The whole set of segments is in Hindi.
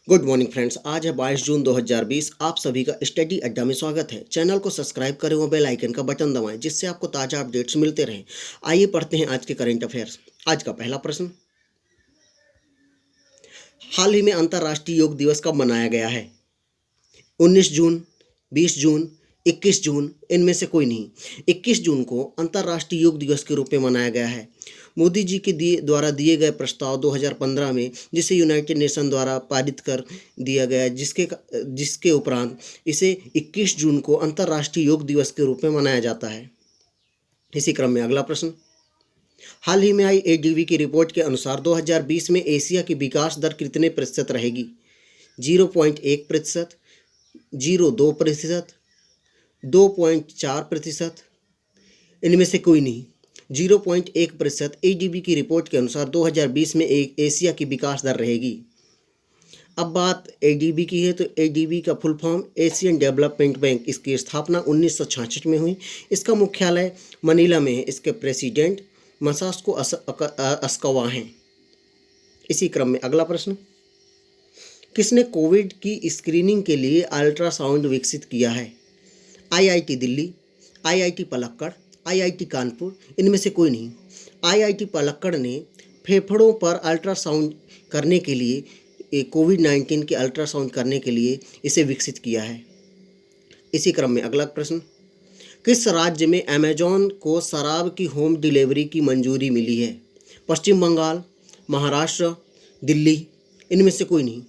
Good morning friends. आज है 22 जून 2020। आप सभी का स्टडी अड्डा में स्वागत है। चैनल को सब्सक्राइब करें और बेल आइकन का बटन दबाएं जिससे आपको ताज़ा अपडेट्स मिलते रहें। आइए पढ़ते हैं आज के करंट अफेयर्स। आज का पहला प्रश्न, हाल ही में अंतर्राष्ट्रीय योग दिवस कब मनाया गया है? 19 जून, 20 जून, 21 जून, इनमें से कोई नहीं। 21 जून को अंतर्राष्ट्रीय योग दिवस के रूप में मनाया गया है। मोदी जी के द्वारा दिए गए प्रस्ताव 2015 में, जिसे यूनाइटेड नेशन द्वारा पारित कर दिया गया, जिसके उपरांत इसे 21 जून को अंतर्राष्ट्रीय योग दिवस के रूप में मनाया जाता है। इसी क्रम में अगला प्रश्न, हाल ही में आई एडीबी की रिपोर्ट के अनुसार 2020 में एशिया की विकास दर कितने प्रतिशत रहेगी? 0.1%, 0.2%, 2.4%, इनमें से कोई नहीं। 0.1% एडीबी की रिपोर्ट के अनुसार 2020 में एशिया की विकास दर रहेगी। अब बात एडीबी की है तो एडीबी का full form Asian development bank. इसकी स्थापना 1966 में हुई। इसका मुख्यालय मनीला में है। इसके प्रेसिडेंट मसास्को अस्कावा हैं। इसी क्रम में अगला प्रश्न, किसने कोविड की स्क्रीनिंग के लिए अल्ट्रासाउंड विकसित किया है? IIT Delhi, IIT Palakkad, IIT Kanpur, इनमें से कोई नहीं। आईआईटी पलक्कड़ ने फेफड़ों पर अल्ट्रासाउंड करने के लिए, कोविड-19 के अल्ट्रासाउंड करने के लिए इसे विकसित किया है। इसी क्रम में अगला प्रश्न, किस राज्य में अमेजॉन को शराब की होम डिलीवरी की मंजूरी मिली है? पश्चिम बंगाल, महाराष्ट्र, दिल्ली, इनमें से कोई नहीं।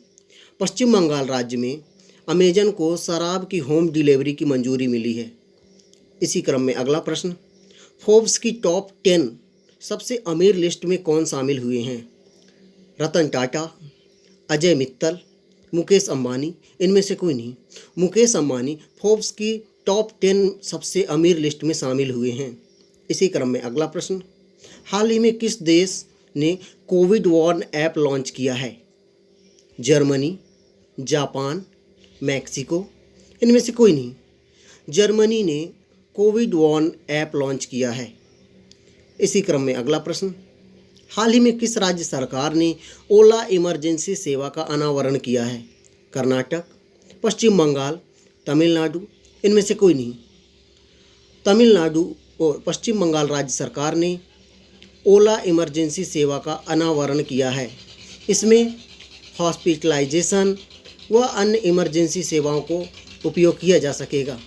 पश्चिम बंगाल राज्य में अमेजन को शराब की होम डिलीवरी की मंजूरी मिली है। इसी क्रम में अगला प्रश्न, फोर्ब्स की टॉप 10 सबसे अमीर लिस्ट में कौन शामिल हुए हैं? रतन टाटा, अजय मित्तल, मुकेश अंबानी, इनमें से कोई नहीं। मुकेश अंबानी फोर्ब्स की टॉप 10 सबसे अमीर लिस्ट में शामिल हुए हैं। इसी क्रम में अगला प्रश्न, हाल ही में किस देश ने कोविड वॉर्न ऐप लॉन्च किया है? जर्मनी, जापान, मैक्सिको, इनमें से कोई नहीं। जर्मनी ने कोविड वॉर्न ऐप लॉन्च किया है। इसी क्रम में अगला प्रश्न, हाल ही में किस राज्य सरकार ने ओला इमरजेंसी सेवा का अनावरण किया है? कर्नाटक, पश्चिम बंगाल, तमिलनाडु, इनमें से कोई नहीं। तमिलनाडु और पश्चिम बंगाल राज्य सरकार ने ओला इमरजेंसी सेवा का अनावरण किया है। इसमें हॉस्पिटलाइजेशन व अन्य इमरजेंसी सेवाओं को उपयोग किया जा सकेगा।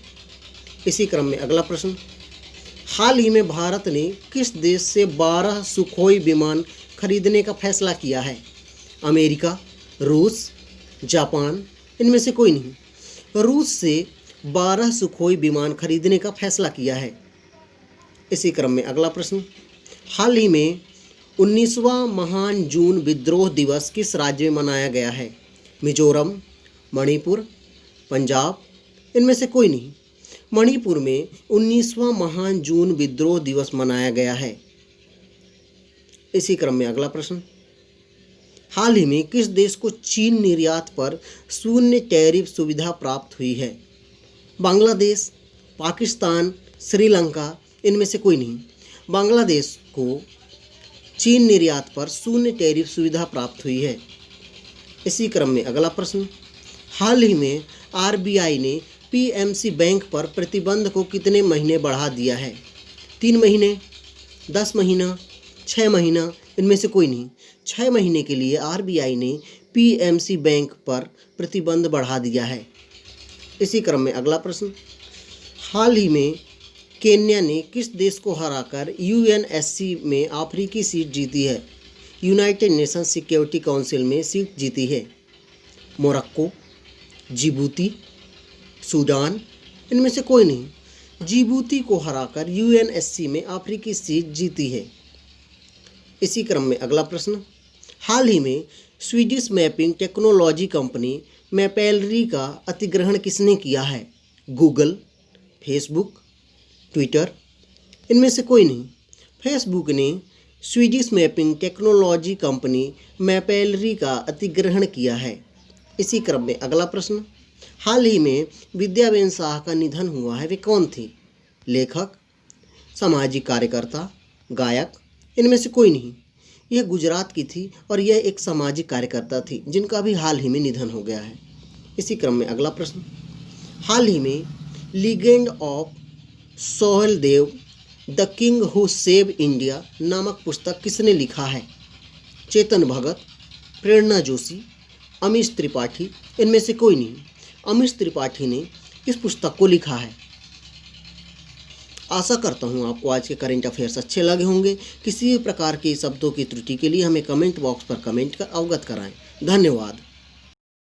इसी क्रम में अगला प्रश्न, हाल ही में भारत ने किस देश से 12 सुखोई विमान खरीदने का फैसला किया है? अमेरिका, रूस, जापान, इनमें से कोई नहीं। रूस से 12 सुखोई विमान खरीदने का फैसला किया है। इसी क्रम में अगला प्रश्न, हाल ही में 19वां महान जून विद्रोह दिवस किस राज्य में मनाया गया है? मिजोरम, मणिपुर, पंजाब, इनमें से कोई नहीं। मणिपुर में 19वां महान जून विद्रोह दिवस मनाया गया है। इसी क्रम में अगला प्रश्न, हाल ही में किस देश को चीन निर्यात पर शून्य टैरिफ सुविधा प्राप्त हुई है? बांग्लादेश, पाकिस्तान, श्रीलंका, इनमें से कोई नहीं। बांग्लादेश को चीन निर्यात पर शून्य टैरिफ सुविधा प्राप्त हुई है। इसी क्रम में अगला प्रश्न, हाल ही में आरबीआई ने पीएमसी बैंक पर प्रतिबंध को कितने महीने बढ़ा दिया है? 3 महीने, 10 महीना, 6 महीना, इनमें से कोई नहीं। 6 महीने के लिए आरबीआई ने पीएमसी बैंक पर प्रतिबंध बढ़ा दिया है। इसी क्रम में अगला प्रश्न, हाल ही में केन्या ने किस देश को हराकर यूएनएससी में अफ्रीकी सीट जीती है? यूनाइटेड नेशन सिक्योरिटी काउंसिल में सीट जीती है। मोरक्को, जिबूती, सूडान, इनमें से कोई नहीं। जिबूती को हराकर यूएनएससी में अफ्रीकी सीट जीती है। इसी क्रम में अगला प्रश्न, हाल ही में स्वीडिश मैपिंग टेक्नोलॉजी कंपनी मैपेलरी का अधिग्रहण किसने किया है? गूगल, फेसबुक, ट्विटर, इनमें से कोई नहीं। फेसबुक ने स्वीडिश मैपिंग टेक्नोलॉजी कंपनी मैपेलरी का अधिग्रहण किया है। इसी क्रम में अगला प्रश्न, हाल ही में विद्याबेन शाह का निधन हुआ है। वे कौन थी? लेखक, सामाजिक कार्यकर्ता, गायक, इनमें से कोई नहीं। यह गुजरात की थी और यह एक सामाजिक कार्यकर्ता थी जिनका भी हाल ही में निधन हो गया है। इसी क्रम में अगला प्रश्न, हाल ही में legend of Suhel Dev the king who save India नामक पुस्तक किसने लिखा है? चेतन भगत, प्रेरणा जोशी, अमीश त्रिपाठी, इनमें से कोई नहीं। अमीश त्रिपाठी ने इस पुस्तक को लिखा है। आशा करता हूँ आपको आज के करंट अफेयर्स अच्छे लगे होंगे। किसी भी प्रकार के शब्दों की त्रुटि के लिए हमें कमेंट बॉक्स पर कमेंट कर अवगत कराएं। धन्यवाद।